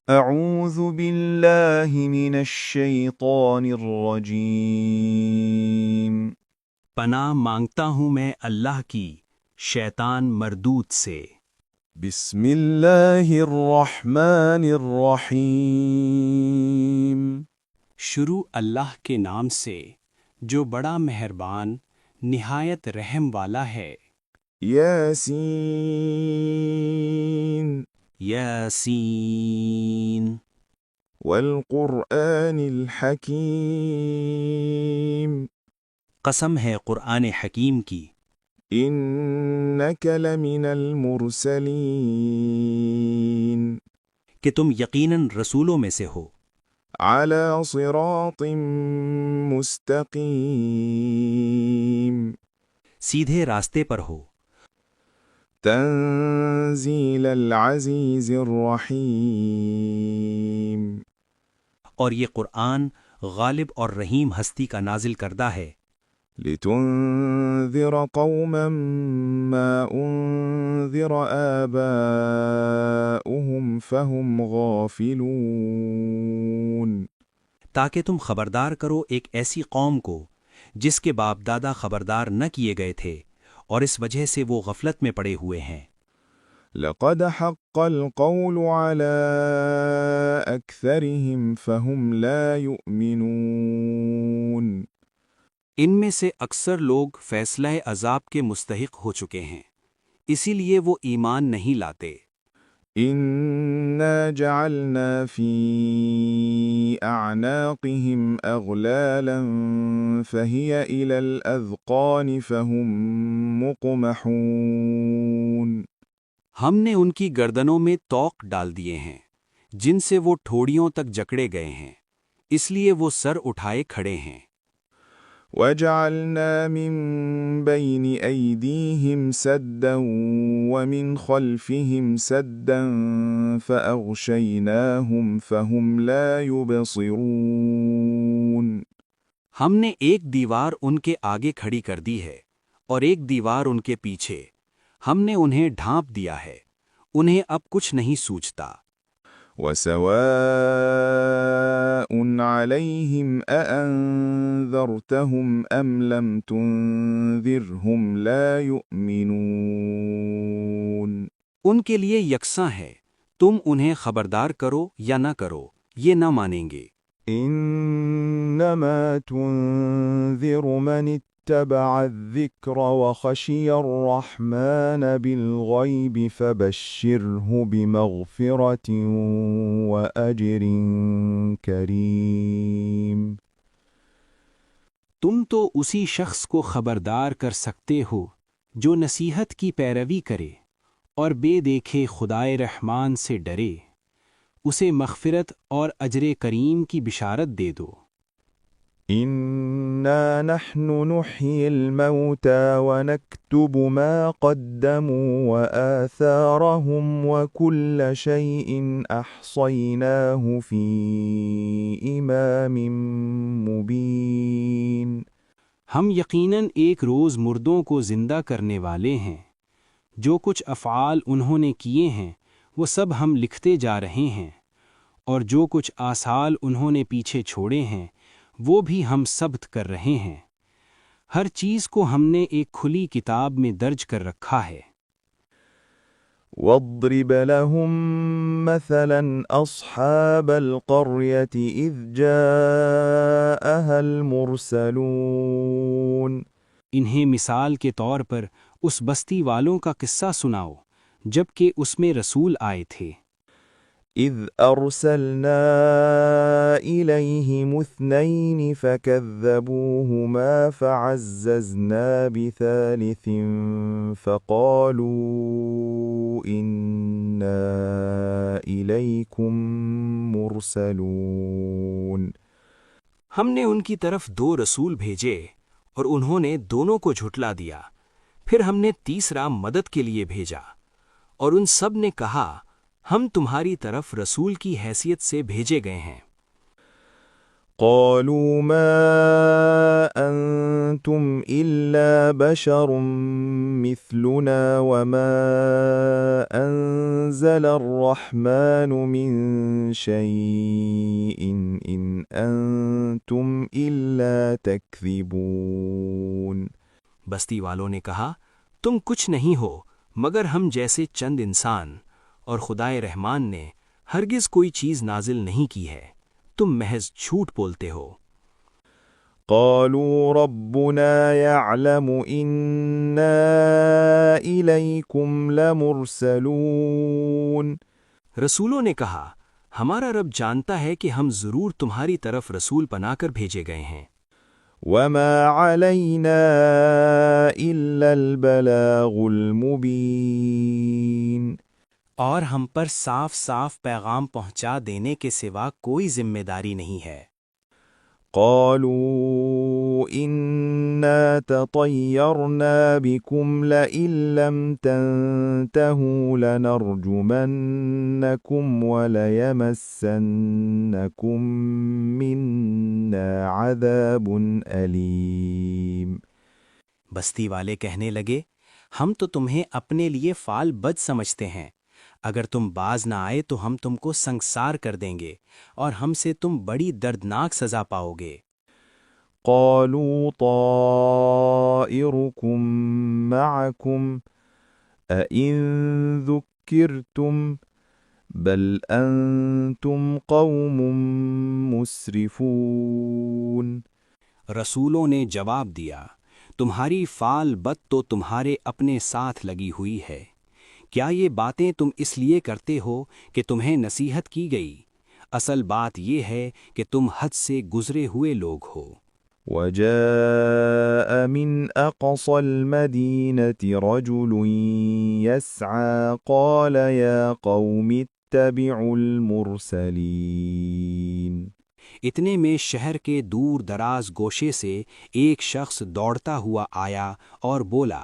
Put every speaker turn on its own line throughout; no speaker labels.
اعوذ باللہ من الشیطان الرجیم۔
پناہ مانگتا ہوں میں اللہ کی شیطان مردود سے۔
بسم اللہ الرحمن الرحیم۔
شروع اللہ کے نام سے جو بڑا مہربان نہایت رحم والا ہے۔
یاسین
یاسین
والقرآن الحکیم۔
قسم ہے قرآن حکیم کی،
انک لمن المرسلین
کہ تم یقیناً رسولوں میں سے ہو،
علی صراط مستقیم
سیدھے راستے پر ہو۔
تنزیل العزیز الرحیم۔
اور یہ قرآن غالب اور رحیم ہستی کا نازل کردہ ہے،
لتنذر قوما ما انذر آباؤهم فهم غافلون۔
تاکہ تم خبردار کرو ایک ایسی قوم کو جس کے باپ دادا خبردار نہ کیے گئے تھے، اور اس وجہ سے وہ غفلت میں پڑے ہوئے ہیں۔
لقد حق القول على أكثرهم فهم لا يؤمنون۔
ان میں سے اکثر لوگ فیصلہ عذاب کے مستحق ہو چکے ہیں، اسی لیے وہ ایمان نہیں لاتے۔
إنا جعلنا في أعناقهم أغلالا فهي إلى الأذقان فهم مقمحون۔
ہم نے ان کی گردنوں میں طوق ڈال دیے ہیں جن سے وہ ٹھوڑیوں تک جکڑے گئے ہیں، اس لیے وہ سر اٹھائے کھڑے ہیں۔
وجعلنا من بين أيديهم سدا ومن خلفهم سدا فأغشيناهم فهم لا يبصرون۔
ہم نے ایک دیوار ان کے آگے کھڑی کر دی ہے اور ایک دیوار ان کے پیچھے، ہم نے انہیں ڈھانپ دیا ہے، انہیں اب کچھ نہیں سوچتا۔
وسواء عليهم أأنذرتهم أم لم تنذرهم لا يؤمنون۔
ان کے لیے یکساں ہے، تم انہیں خبردار کرو یا نہ کرو، یہ نہ مانیں گے۔
انما تنذر من اتبع الذکر وخشی الرحمن بالغیب فبشره بمغفرة واجر کریم۔
تم تو اسی شخص کو خبردار کر سکتے ہو جو نصیحت کی پیروی کرے اور بے دیکھے خدائے رحمان سے ڈرے، اسے مغفرت اور اجر کریم کی بشارت دے دو۔
انا نحن نحيي الموتى ونكتب ما قدموا وآثارهم وكل شيء أحصيناه في إمام مبين۔
ہم یقیناً ایک روز مردوں کو زندہ کرنے والے ہیں، جو کچھ افعال انہوں نے کیے ہیں وہ سب ہم لکھتے جا رہے ہیں، اور جو کچھ آثال انہوں نے پیچھے چھوڑے ہیں وہ بھی ہم ثبت کر رہے ہیں۔ ہر چیز کو ہم نے ایک کھلی کتاب میں درج کر رکھا ہے۔
واضرب لهم مثلا أصحاب القرية إذ جاءها المرسلون۔
انہیں مثال کے طور پر اس بستی والوں کا قصہ سناؤ جبکہ اس میں رسول آئے تھے۔
إذ أرسلنا إليهم اثنين فكذبوهما فعززنا بثالث فقالوا إنا إليكم مرسلون۔
ہم نے ان کی طرف دو رسول بھیجے اور انہوں نے دونوں کو جھٹلا دیا، پھر ہم نے تیسرا مدد کے لیے بھیجا، اور ان سب نے کہا ہم تمہاری طرف رسول کی حیثیت سے بھیجے گئے ہیں۔
قالوا ما أنتم إلا بشر مثلنا وما أنزل الرحمن من شيء إن أنتم إلا تكذبون۔
بستی والوں نے کہا، تم کچھ نہیں ہو مگر ہم جیسے چند انسان، اور خدائے رحمان نے ہرگز کوئی چیز نازل نہیں کی ہے، تم محض جھوٹ بولتے ہو۔
قالوا ربنا يعلم إنا إليكم لمرسلون۔
رسولوں نے کہا، ہمارا رب جانتا ہے کہ ہم ضرور تمہاری طرف رسول بنا کر بھیجے گئے ہیں۔
وما علينا إلا البلاغ المبين۔
اور ہم پر صاف صاف پیغام پہنچا دینے کے سوا کوئی ذمہ داری نہیں ہے۔
قالوا إنا تطيرنا بكم لئن لم تنتهوا لنرجمنكم وليمسنكم منا عذاب أليم۔
بستی والے کہنے لگے، ہم تو تمہیں اپنے لیے فال بد سمجھتے ہیں، اگر تم باز نہ آئے تو ہم تم کو سنگسار کر دیں گے اور ہم سے تم بڑی دردناک سزا پاؤ گے۔
قالوا طائركم معكم أئن ذكرتم بل أنتم قوم مسرفون۔
رسولوں نے جواب دیا، تمہاری فال بد تو تمہارے اپنے ساتھ لگی ہوئی ہے، کیا یہ باتیں تم اس لیے کرتے ہو کہ تمہیں نصیحت کی گئی؟ اصل بات یہ ہے کہ تم حد سے گزرے ہوئے لوگ ہو۔
وجاء من أقصى المدينة رجل يسعى قال يا قوم اتبعوا المرسلين۔
اتنے میں شہر کے دور دراز گوشے سے ایک شخص دوڑتا ہوا آیا اور بولا،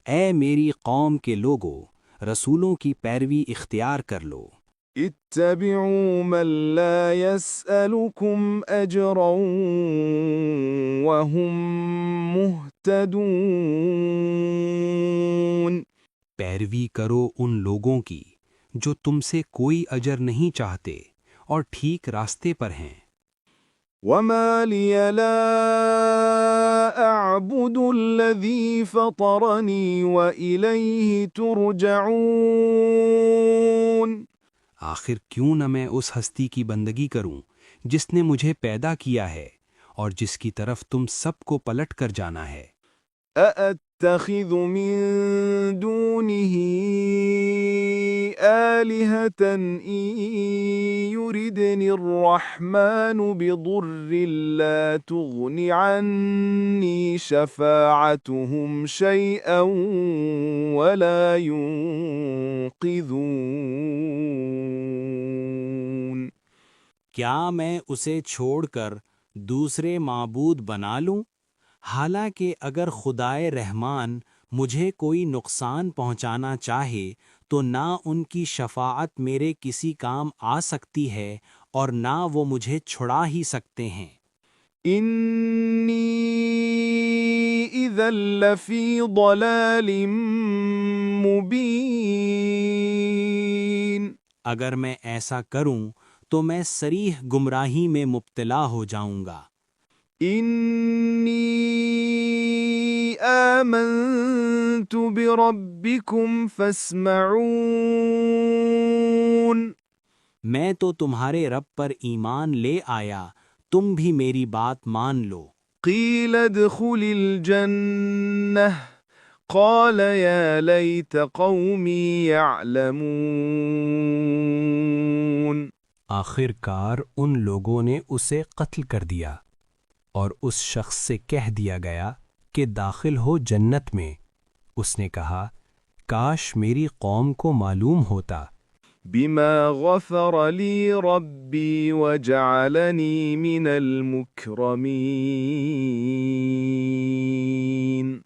اے میری قوم کے لوگو، رسولوں کی پیروی اختیار کر لو۔
اتبعوا من لا يسألكم أجرا وهم مهتدون۔
پیروی کرو ان لوگوں کی جو تم سے کوئی اجر نہیں چاہتے اور ٹھیک راستے پر ہیں۔
وما لي لا أعبد الذي فطرني وإليه ترجعون۔
آخر کیوں نہ میں اس ہستی کی بندگی کروں جس نے مجھے پیدا کیا ہے اور جس کی طرف تم سب کو پلٹ کر جانا ہے۔
أأتخذ من دونه آلهة إن يردني الرحمن بضر لا تغن عني شفاعتهم شيئا ولا ينقذون۔
کیا میں اسے چھوڑ کر دوسرے معبود بنا لوں؟ حالانکہ اگر خدائے رحمان مجھے کوئی نقصان پہنچانا چاہے تو نہ ان کی شفاعت میرے کسی کام آ سکتی ہے اور نہ وہ مجھے چھڑا ہی سکتے ہیں۔
إني إذا لفي ضلال مبين۔
اگر میں ایسا کروں تو میں صریح گمراہی میں مبتلا ہو جاؤں گا۔
إني آمنت بربكم فاسمعون۔
میں تو تمہارے رب پر ایمان لے آیا، تم بھی میری بات مان لو۔
قيل ادخل الجنة قال يا ليت قومي يعلمون۔
آخر کار ان لوگوں نے اسے قتل کر دیا اور اس شخص سے کہہ دیا گیا کہ داخل ہو جنت میں۔ اس نے کہا، کاش میری قوم کو معلوم ہوتا۔
بما غفر لي ربي وجعلني من المكرمين۔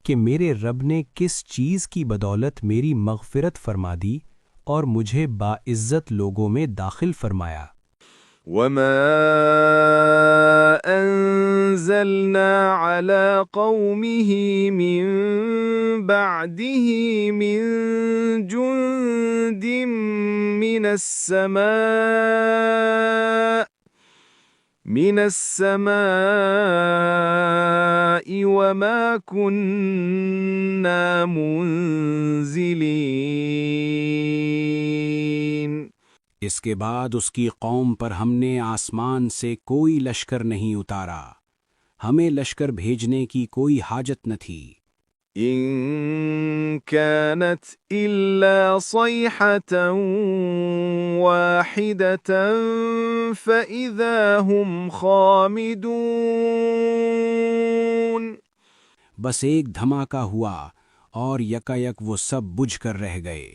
کہ میرے رب نے کس چیز کی بدولت میری مغفرت فرما دی اور مجھے باعزت لوگوں میں داخل فرمایا۔
وما أنزلنا على قومه من بعده من جند من السماء وما كنا منزلين.
اس کے بعد اس کی قوم پر ہم نے آسمان سے کوئی لشکر نہیں اتارا، ہمیں لشکر بھیجنے کی کوئی حاجت نہ تھی۔
إن كانت إلا صيحة واحدة فإذا هم خامدون.
بس ایک دھماکہ ہوا اور یکایک وہ سب بجھ کر رہ گئے۔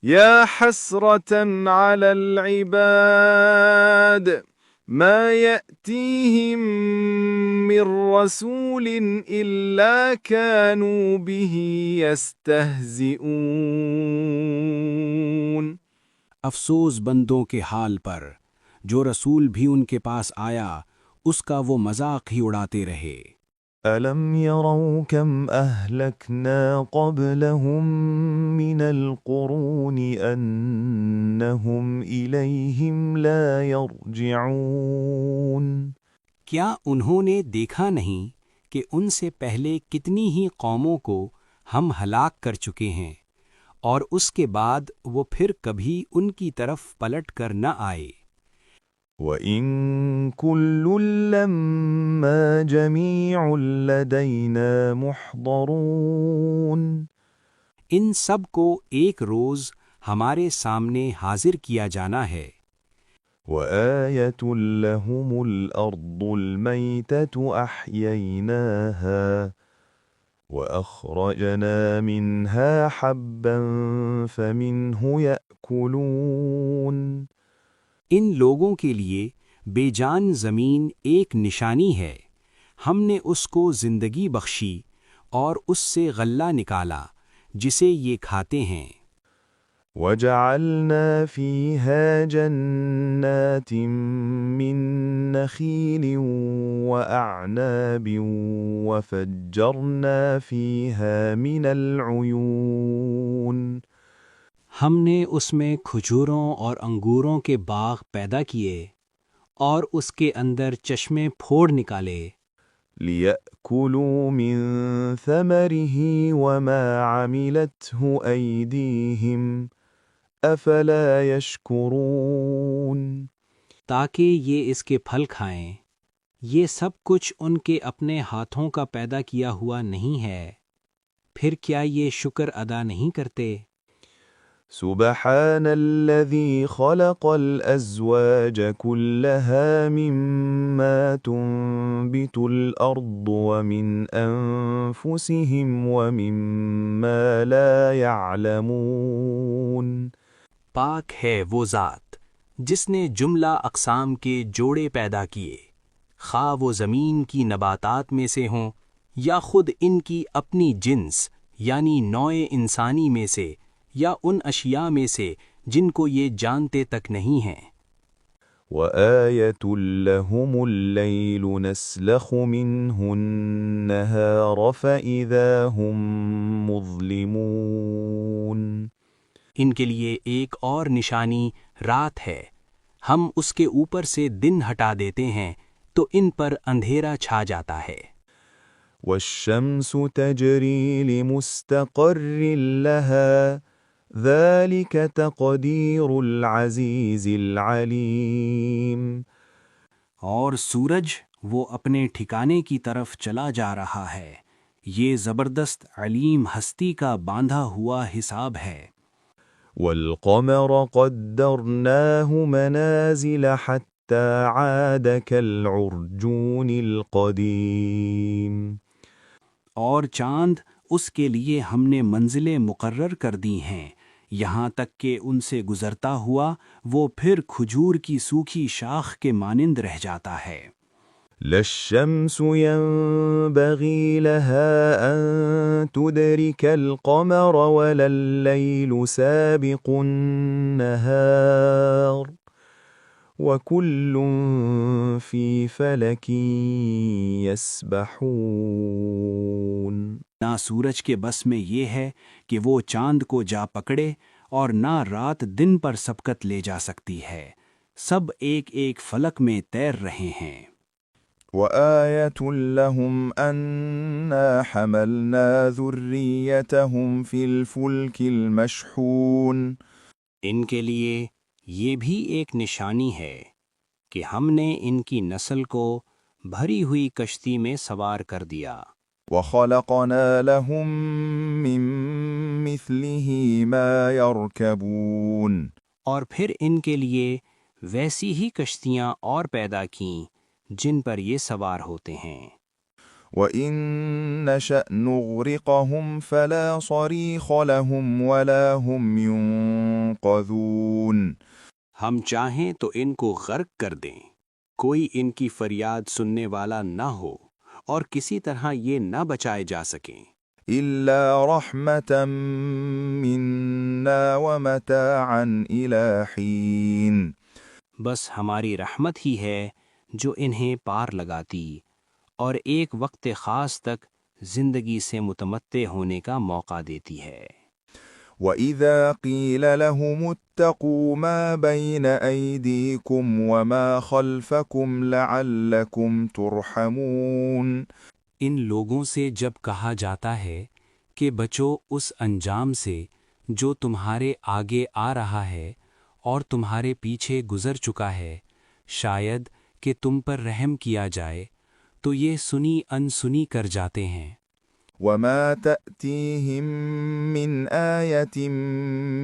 يا حسرة على العباد ما يأتيهم من رسول إلا كانوا به يستهزئون.
افسوس بندوں کے حال پر، جو رسول بھی ان کے پاس آیا اس کا وہ مذاق ہی اڑاتے رہے۔
أَلَمْ يَرَوْا كَمْ أَهْلَكْنَا قَبْلَهُمْ مِنَ الْقُرُونِ أَنَّهُمْ إِلَيْهِمْ لَا يَرْجِعُونَ.
کیا انہوں نے دیکھا نہیں کہ ان سے پہلے کتنی ہی قوموں کو ہم ہلاک کر چکے ہیں، اور اس کے بعد وہ پھر کبھی ان کی طرف پلٹ کر نہ آئے۔
وَإِن كُلٌّ لَّمَّا جَمِيعٌ لَّدَيْنَا مُحْضَرُونَ.
ان سب کو ایک روز ہمارے سامنے حاضر کیا جانا ہے۔
وَآيَةٌ لَّهُمُ الْأَرْضُ الْمَيْتَةُ أَحْيَيْنَاهَا وَأَخْرَجْنَا مِنْهَا حَبًّا فَمِنْهُ يَأْكُلُونَ.
ان لوگوں کے لیے بے جان زمین ایک نشانی ہے، ہم نے اس کو زندگی بخشی اور اس سے غلہ نکالا جسے یہ کھاتے ہیں۔
وَجَعَلْنَا فِيهَا جَنَّاتٍ مِّن نَّخِيلٍ وَأَعْنَابٍ وَفَجَّرْنَا فِيهَا مِنَ الْعُيُونِ.
ہم نے اس میں کھجوروں اور انگوروں کے باغ پیدا کیے اور اس کے اندر چشمے پھوڑ نکالے۔
لِيَأْكُلُوا مِن ثَمَرِهِ وَمَا عَمِلَتْهُ أَيْدِيهِمْ أَفَلَا يَشْكُرُونَ.
تاکہ یہ اس کے پھل کھائیں، یہ سب کچھ ان کے اپنے ہاتھوں کا پیدا کیا ہوا نہیں ہے، پھر کیا یہ شکر ادا نہیں کرتے؟
سبحان الذي خلق الأزواج كلها مما تنبت الأرض ومن أنفسهم ومما لا يعلمون.
پاک ہے وہ ذات جس نے جملہ اقسام کے جوڑے پیدا کیے، خواہ وہ زمین کی نباتات میں سے ہوں یا خود ان کی اپنی جنس یعنی نوع انسانی میں سے، یا ان اشیاء میں سے جن کو یہ جانتے تک نہیں ہیں۔
وَآيَةٌ لَّهُمُ اللَّيْلُ نَسْلَخُ مِنْهُ النَّهَارَ فَإِذَا هُمْ مُظْلِمُونَ.
ان کے لیے ایک اور نشانی رات ہے، ہم اس کے اوپر سے دن ہٹا دیتے ہیں تو ان پر اندھیرا چھا جاتا ہے۔
وَالشَّمْسُ تَجْرِي لِمُسْتَقَرٍّ لَّهَا ذَلِكَ تَقْدِيرُ الْعَزِيزِ الْعَلِيمِ.
اور سورج وہ اپنے ٹھکانے کی طرف چلا جا رہا ہے، یہ زبردست علیم ہستی کا باندھا ہوا حساب ہے۔
وَالْقَمَرَ قَدَّرْنَاهُ مَنَازِلَ حَتَّى عَادَ كَالْعُرْجُونِ الْقَدِيمِ.
اور چاند اس کے لیے ہم نے منزلیں مقرر کر دی ہیں، یہاں تک کہ ان سے گزرتا ہوا وہ پھر کھجور کی سوکھی شاخ کے مانند رہ جاتا ہے۔
لا الشمس ينبغي لها أن تدرك القمر ولا الليل سابق النهار وكل في فلك يسبحون۔
نہ سورج کے بس میں یہ ہے کہ وہ چاند کو جا پکڑے اور نہ رات دن پر سبقت لے جا سکتی ہے، سب ایک ایک فلک میں تیر رہے ہیں۔
وآية لهم أنا حملنا ذريتهم في الفلك المشحون۔
ان کے لیے یہ بھی ایک نشانی ہے کہ ہم نے ان کی نسل کو بھری ہوئی کشتی میں سوار کر دیا،
وخلقنا لهم من مثله ما يركبون۔
اور پھر ان کے لیے ویسی ہی کشتیاں اور پیدا کیں جن پر یہ سوار ہوتے ہیں۔
وَإِن نَّشَأْ نُغْرِقْهُمْ فَلَا صَرِيخَ لَهُمْ وَلَا هُمْ يُنقَذُونَ۔
ہم چاہیں تو ان کو غرق کر دیں، کوئی ان کی فریاد سننے والا نہ ہو اور کسی طرح یہ نہ بچائے جا سکیں۔
إِلَّا رَحْمَةً مِّنَّا وَمَتَاعًا إِلَى حِينٍ۔
بس ہماری رحمت ہی ہے جو انہیں پار لگاتی اور ایک وقت خاص تک زندگی سے متمتع ہونے کا موقع دیتی ہے۔
وَإِذَا قِيلَ لَهُمُ اتَّقُوا مَا بَيْنَ أَيْدِيكُمْ وَمَا خَلْفَكُمْ لَعَلَّكُمْ تُرْحَمُونَ۔
ان لوگوں سے جب کہا جاتا ہے کہ بچو اس انجام سے جو تمہارے آگے آ رہا ہے اور تمہارے پیچھے گزر چکا ہے، شاید کہ تم پر رحم کیا جائے، تو یہ سنی انسنی کر جاتے ہیں۔
وَمَا تَأْتِيهِم مِّنْ آيَةٍ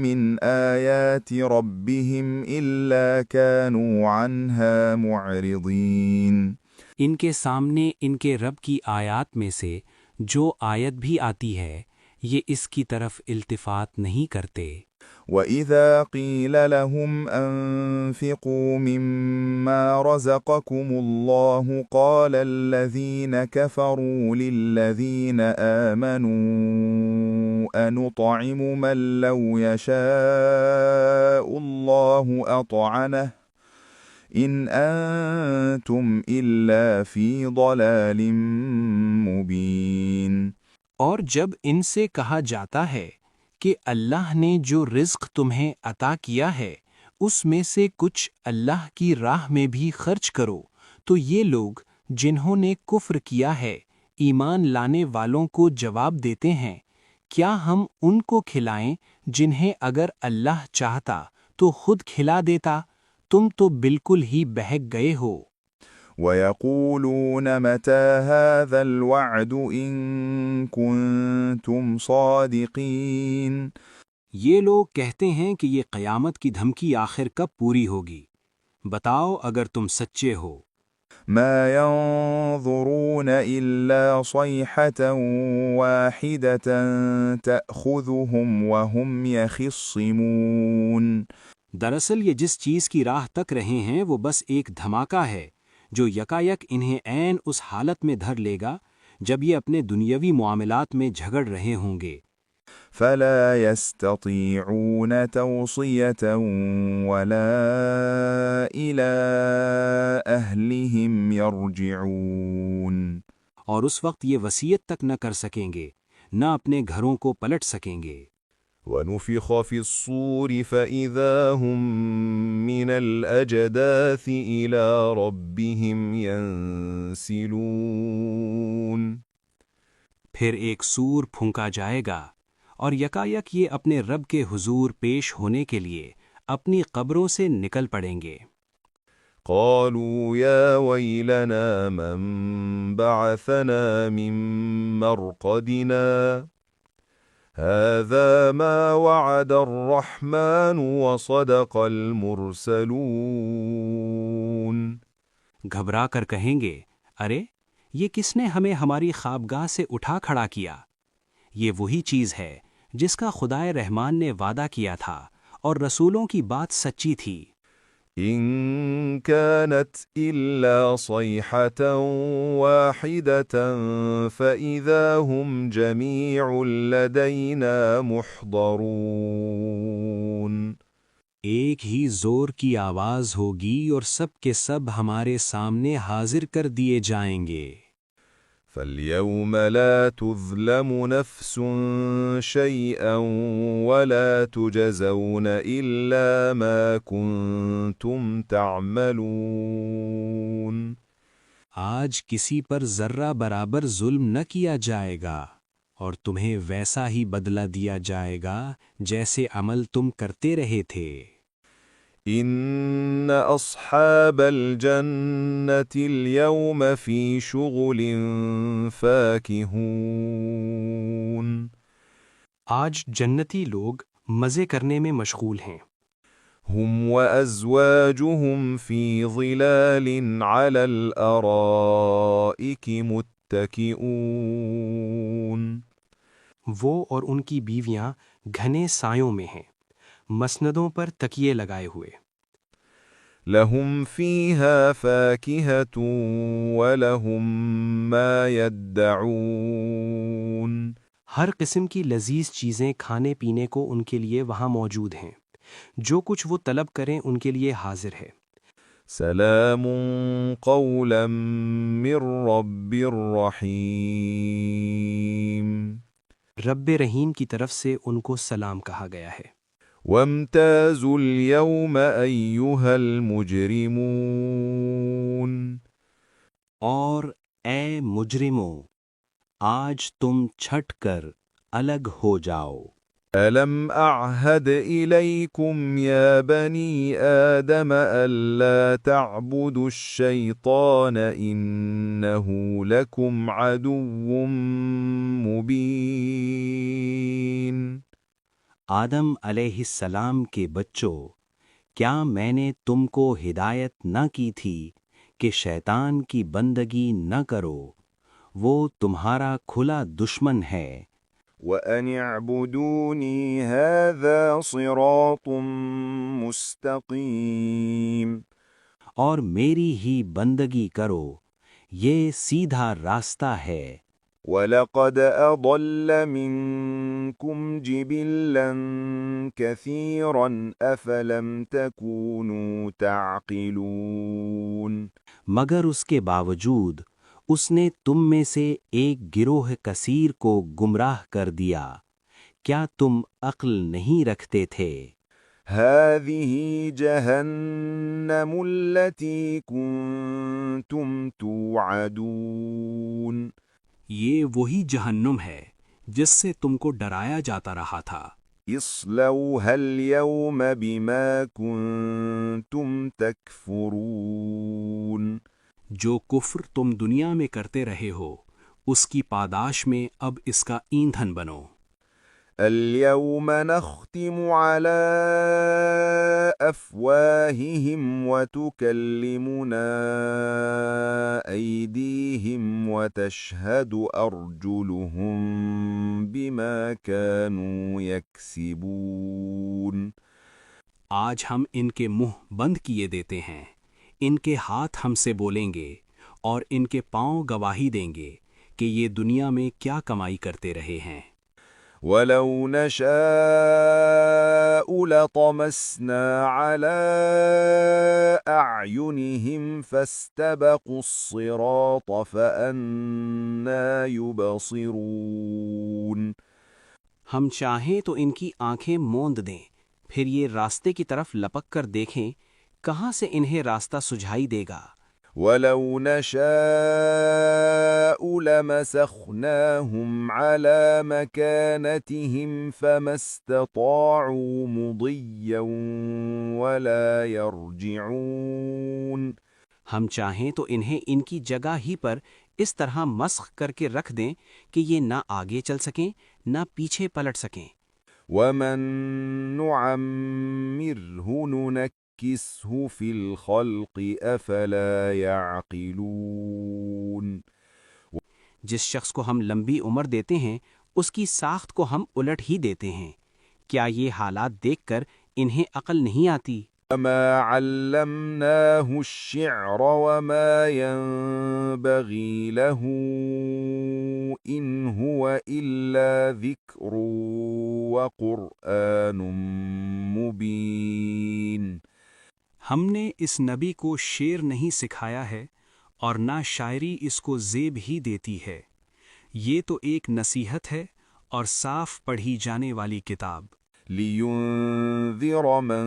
مِّنْ آيَاتِ رَبِّهِمْ إِلَّا كَانُوا عَنْهَا مُعْرِضِينَ۔
ان کے سامنے ان کے رب کی آیات میں سے جو آیت بھی آتی ہے یہ اس کی طرف التفات نہیں کرتے۔
وَإِذَا قِيلَ لَهُمْ أَنفِقُوا مِمَّا رَزَقَكُمُ اللَّهُ قَالَ الَّذِينَ كَفَرُوا لِلَّذِينَ آمَنُوا أَنُطْعِمُ مَن لَّوْ يَشَاءُ اللَّهُ أَطْعَمَهُ إِنْ أَنتُمْ إِلَّا فِي ضَلَالٍ مُّبِينٍ۔
اور جب ان سے کہا جاتا ہے کہ اللہ نے جو رزق تمہیں عطا کیا ہے اس میں سے کچھ اللہ کی راہ میں بھی خرچ کرو، تو یہ لوگ جنہوں نے کفر کیا ہے ایمان لانے والوں کو جواب دیتے ہیں، کیا ہم ان کو کھلائیں جنہیں اگر اللہ چاہتا تو خود کھلا دیتا؟ تم تو بالکل ہی بہک گئے ہو۔
وَيَقُولُونَ مَتَى هَذَا الْوَعْدُ إِن كُنتُمْ صَادِقِينَ۔
یہ لوگ کہتے ہیں کہ یہ قیامت کی دھمکی آخر کب پوری ہوگی؟ بتاؤ اگر تم سچے ہو۔
مَا يَنظُرُونَ إِلَّا صَيْحَةً وَاحِدَةً تَأْخُذُهُمْ وَهُمْ يَخِصِّمُونَ۔
دراصل یہ جس چیز کی راہ تک رہے ہیں وہ بس ایک دھماکہ ہے جو یکایک انہیں عین اس حالت میں دھر لے گا جب یہ اپنے دنیاوی معاملات میں جھگڑ رہے ہوں گے۔
فَلَا يَسْتَطِيعُونَ تَوْصِيَةً وَلَا إِلَىٰ أَهْلِهِمْ يَرْجِعُونَ۔
اور اس وقت یہ وصیت تک نہ کر سکیں گے، نہ اپنے گھروں کو پلٹ سکیں گے۔
وَنُفِخَ فِي الصُّورِ فَإِذَا هُم مِّنَ الْأَجْدَاثِ إِلَىٰ رَبِّهِمْ يَنسِلُونَ۔
پھر ایک سور پھونکا جائے گا اور یکایک یہ اپنے رب کے حضور پیش ہونے کے لیے اپنی قبروں سے نکل پڑیں گے۔
قالوا يا ويلنا من بعثنا من مرقدنا هذا ما وعد الرحمن وصدق المرسلون۔
گھبرا کر کہیں گے، ارے یہ کس نے ہمیں ہماری خوابگاہ سے اٹھا کھڑا کیا؟ یہ وہی چیز ہے جس کا خدائے رحمان نے وعدہ کیا تھا اور رسولوں کی بات سچی تھی۔
إن كانت إلا صيحة واحدة فإذا هم جميع لدينا محضرون۔
ایک ہی زور کی آواز ہوگی اور سب کے سب ہمارے سامنے حاضر کر دیے جائیں گے۔
فَالْيَوْمَ لَا تُظْلَمُ نَفْسٌ شَيْئًا وَلَا تُجْزَوْنَ إِلَّا مَا كُنتُمْ تَعْمَلُونَ۔
آج کسی پر ذرہ برابر ظلم نہ کیا جائے گا اور تمہیں ویسا ہی بدلہ دیا جائے گا جیسے عمل تم کرتے رہے تھے۔
إِنَّ أَصْحَابَ الْجَنَّةِ الْيَوْمَ فِي شُغُلٍ فَاكِهُونَ۔
آج جنتی لوگ مزے کرنے میں مشغول ہیں۔
هُمْ وَأَزْوَاجُهُمْ فِي ظِلَالٍ عَلَى الْأَرَائِكِ مُتَّكِئُونَ۔
وہ اور ان کی بیویاں گھنے سایوں میں ہیں، مسندوں پر تکیے لگائے ہوئے۔
لَهُمْ فِيهَا فَاكِهَةٌ وَلَهُمْ مَا يَدَّعُونَ۔
ہر قسم کی لذیذ چیزیں کھانے پینے کو ان کے لیے وہاں موجود ہیں، جو کچھ وہ طلب کریں ان کے لیے حاضر ہے۔
سلام قولا من رب رحیم۔
رب رحیم کی طرف سے ان کو سلام کہا گیا ہے۔
وامتازوا اليوم ایھا المجرمون۔
اور اے مجرموں، آج تم چھٹ کر الگ ہو جاؤ۔
ألم أعهد إليكم يا بني آدم ألا تعبدوا الشيطان إنه لكم عدو مبين۔
آدم علیہ السلام کے بچوں، کیا میں نے تم کو ہدایت نہ کی تھی کہ شیطان کی بندگی نہ کرو؟ وہ تمہارا کھلا دشمن ہے۔
وَأَنِ اعْبُدُونِي هَذَا صِرَاطٌ مُسْتَقِيمٌ۔
اور میری ہی بندگی کرو، یہ سیدھا راستہ ہے۔
وَلَقَدْ أَضَلَّ مِنْكُمْ جِبِلًّا كَثِيرًا أَفَلَمْ تَكُونُوا تَعْقِلُونَ۔
مگر اس کے باوجود اس نے تم میں سے ایک گروہ کثیر کو گمراہ کر دیا، کیا تم عقل نہیں رکھتے تھے؟
هَذِهِ جَهَنَّمُ الَّتِي كُنتُمْ تُوعَدُونَ۔
یہ وہی جہنم ہے جس سے تم کو ڈرایا جاتا رہا تھا۔
اصلوها اليوم بما كنتم تكفرون۔
جو کفر تم دنیا میں کرتے رہے ہو، اس کی پاداش میں اب اس کا ایندھن بنو۔
اليوم نختم على أفواههم وتكلمنا أيديهم وتشهد أرجلهم بما كانوا يكسبون۔
آج ہم ان کے منہ بند کیے دیتے ہیں، ان کے ہاتھ ہم سے بولیں گے اور ان کے پاؤں گواہی دیں گے کہ یہ دنیا میں کیا کمائی کرتے رہے ہیں۔
وَلَوْ نَشَاءُ لَطَمَسْنَا عَلَىٰ أَعْيُنِهِمْ فَاسْتَبَقُوا الصِّرَاطَ فَأَنَّىٰ يُبْصِرُونَ۔
ہم چاہیں تو ان کی آنکھیں موند دیں، پھر یہ راستے کی طرف لپک کر دیکھیں، کہاں سے انہیں راستہ سجھائی دے گا؟
وَلَوْ نَشَاءُ لَمَسَخْنَاهُمْ عَلَىٰ مَكَانَتِهِمْ فَمَا اسْتَطَاعُوا مُضِيًّا وَلَا يَرْجِعُونَ۔
ہم چاہیں تو انہیں ان کی جگہ ہی پر اس طرح مسخ کر کے رکھ دیں کہ یہ نہ آگے چل سکیں نہ پیچھے پلٹ سکیں۔
وَمَن نُعَمِّرْهُ نُنَكِّسْهُ فِي الْخَلْقِ أَفَلَا يَعْقِلُونَ۔
جس شخص کو ہم لمبی عمر دیتے ہیں اس کی ساخت کو ہم الٹ ہی دیتے ہیں، کیا یہ حالات دیکھ کر انہیں عقل نہیں آتی؟
وما علمناه الشعر وما ينبغي له إن هو إلا ذكر وقرآن مبين.
ہم نے اس نبی کو شعر نہیں سکھایا ہے اور نہ شاعری اس کو زیب ہی دیتی ہے، یہ تو ایک نصیحت ہے اور صاف پڑھی جانے والی کتاب.
لينذر من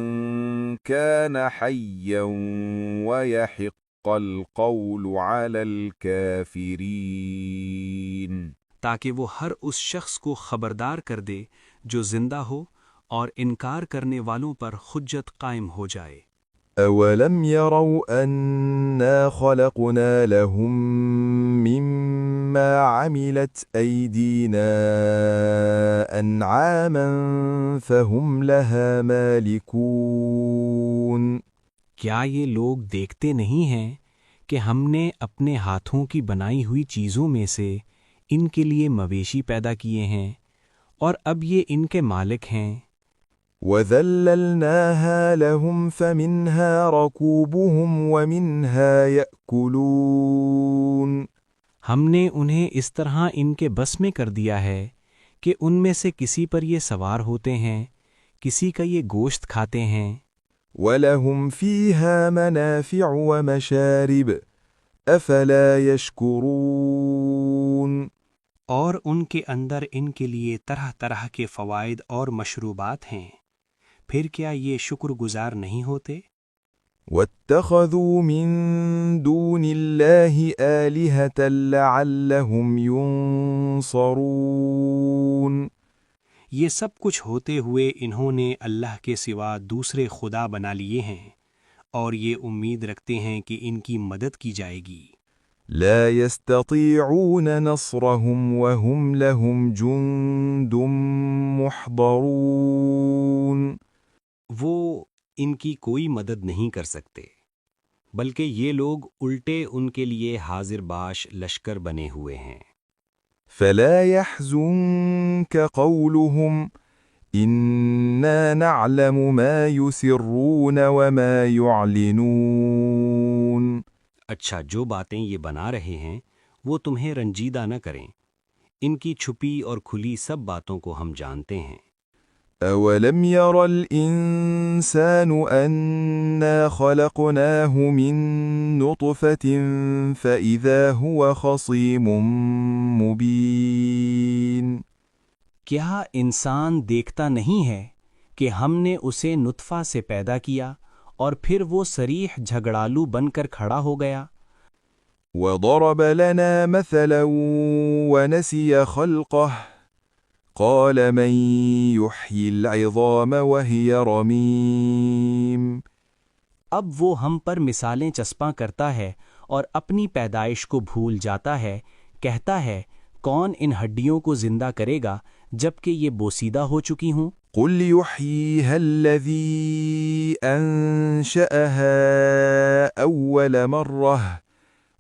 كان حيا ويحق القول على الكافرين.
تاکہ وہ ہر اس شخص کو خبردار کر دے جو زندہ ہو اور انکار کرنے والوں پر حجت قائم ہو جائے.
أَوَلَمْ يَرَوْا أَنَّا خَلَقْنَا لَهُم مِّمَّا عَمِلَتْ أَيْدِينَا أَنْعَامًا فَهُمْ لَهَا مَالِكُونَ.
کیا یہ لوگ دیکھتے نہیں ہیں کہ ہم نے اپنے ہاتھوں کی بنائی ہوئی چیزوں میں سے ان کے لیے مویشی پیدا کیے ہیں اور اب یہ ان کے مالک ہیں.
وَذَلَّلْنَاهَا لَهُمْ فَمِنْهَا رَكُوبُهُمْ وَمِنْهَا يَأْكُلُونَ.
ہم نے انہیں اس طرح ان کے بس میں کر دیا ہے کہ ان میں سے کسی پر یہ سوار ہوتے ہیں، کسی کا یہ گوشت کھاتے ہیں.
وَلَهُمْ فِيهَا مَنَافِعُ وَمَشَارِبُ أَفَلَا يَشْكُرُونَ.
اور ان کے اندر ان کے لیے طرح طرح کے فوائد اور مشروبات ہیں، پھر کیا یہ شکر گزار نہیں ہوتے؟
وَاتَّخَذُوا مِن دُونِ اللَّهِ آلِهَةً لَعَلَّهُمْ يُنصَرُونَ.
یہ سب کچھ ہوتے ہوئے انہوں نے اللہ کے سوا دوسرے خدا بنا لیے ہیں اور یہ امید رکھتے ہیں کہ ان کی مدد کی جائے گی.
لا يستطيعون نصرهم وهم لهم جند محضرون.
وہ ان کی کوئی مدد نہیں کر سکتے، بلکہ یہ لوگ الٹے ان کے لیے حاضر باش لشکر بنے ہوئے ہیں.
فلا يحزنك قولهم إنا نعلم ما يسرون وما يعلنون.
اچھا، جو باتیں یہ بنا رہے ہیں وہ تمہیں رنجیدہ نہ کریں، ان کی چھپی اور کھلی سب باتوں کو ہم جانتے ہیں.
أولم ير الإنسان أنا خلقناه من نطفة فإذا هو خصيم مبين.
کیا انسان دیکھتا نہیں ہے کہ ہم نے اسے نطفہ سے پیدا کیا اور پھر وہ صریح جھگڑالو بن کر کھڑا ہو گیا؟
وضرب لنا مثلا ونسي خلقه قال من يحيي العظام وهي رميم.
اب وہ ہم پر مثالیں چسپاں کرتا ہے اور اپنی پیدائش کو بھول جاتا ہے، کہتا ہے کون ان ہڈیوں کو زندہ کرے گا جبکہ یہ بوسیدہ ہو چکی ہوں؟
قل يحييها الذي أنشأها أول مرة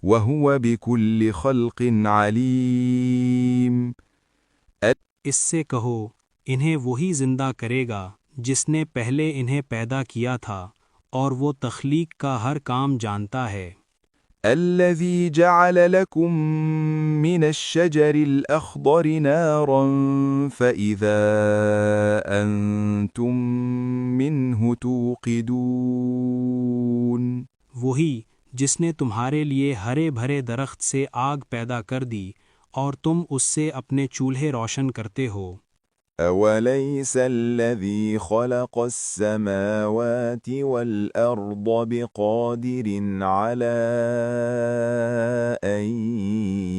وهو بكل خلق عليم.
اس سے کہو انہیں وہی زندہ کرے گا جس نے پہلے انہیں پیدا کیا تھا اور وہ تخلیق کا ہر کام جانتا ہے.
الذي جعل لكم من الشجر الأخضر نارا فإذا أنتم منه توقدون.
وہی جس نے تمہارے لیے ہرے بھرے درخت سے آگ پیدا کر دی اور تم اس سے اپنے چولہے روشن کرتے ہو.
أوليس الذي خلق السماوات والأرض بقادر على أن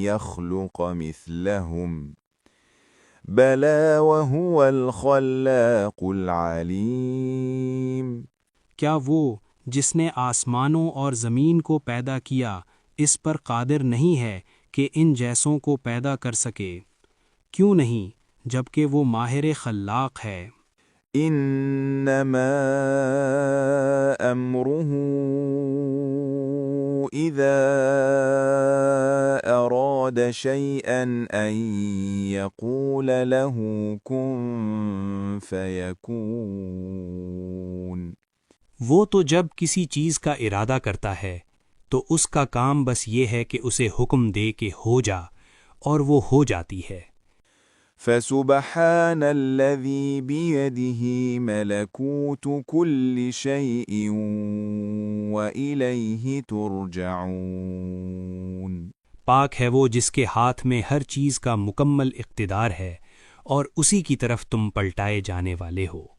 يخلق مثلهم بلى وهو الخلاق العليم.
کیا وہ جس نے آسمانوں اور زمین کو پیدا کیا اس پر قادر نہیں ہے کہ ان جیسوں کو پیدا کر سکے؟ کیوں نہیں، جبکہ وہ ماہر خلاق ہے.
إنما أمره إذا أراد شيئا أن يقول له كن فيكون.
وہ تو جب کسی چیز کا ارادہ کرتا ہے تو اس کا کام بس یہ ہے کہ اسے حکم دے کہ ہو جا، اور وہ ہو جاتی ہے۔
فسبحان الذي بيده ملكوت كل شيء وإليه ترجعون۔
پاک ہے وہ جس کے ہاتھ میں ہر چیز کا مکمل اقتدار ہے، اور اسی کی طرف تم پلٹائے جانے والے ہو۔